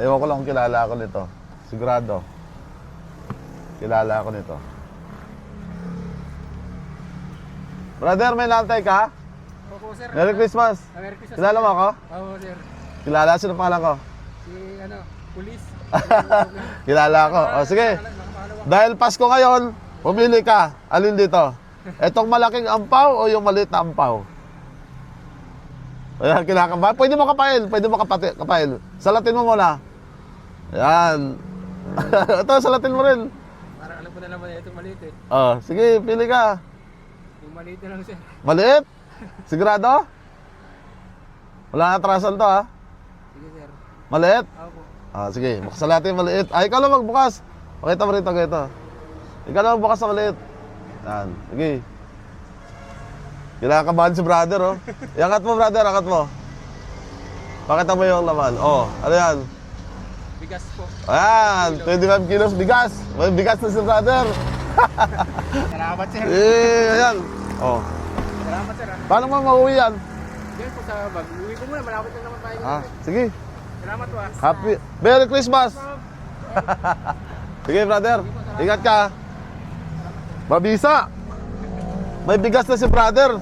Ewan ko lang kung kilala ako nito. Sigurado. Kilala ako nito. Brother, may lantay ka? Opo, sir. Merry Christmas. Merry Christmas. Kilala mo ako? Oo, sir. Kilala? Sino pangalan ko? Si, pulis. Kilala ako. O sige. Dahil Pasko ngayon, pumili ka. Alin dito? Etong malaking ampaw o yung maliit na ampaw? Ayan, kinakabahan. Pwede mo kapail. Pwede mo kapail. Salatin mo muna. Ayan. Ito, salatin mo rin. Parang alam ko na naman itong maliit eh. Oh, sige, pili ka. Yung maliit na lang, sir. Maliit? Sigurado? Wala na atrasan to, ha? Sige, sir. Maliit? Opo. Ah, sige, buksan natin maliit. Ay, ikaw lang magbukas. Pakita mo rito, ganito. Ikaw lang magbukas sa maliit. Yan, sige. Kinakabahan si brother, oh. Iangat mo, brother, angat mo. Pakita mo yung laman. Oh, ano yan? Bigas po. Ayan, 25 kilos bigas. May bigas na si brother. Salamat, sir. Ayan. Oh, Salamat, sir. paano mo mauwi yan? Diyan po sa bag. Uwi ko muna. Malapit na naman tayo. Ah, sige. Salamat po, Happy Merry Christmas. Sige, brother. Ingat ka. Mabisa. May bigas na si brother.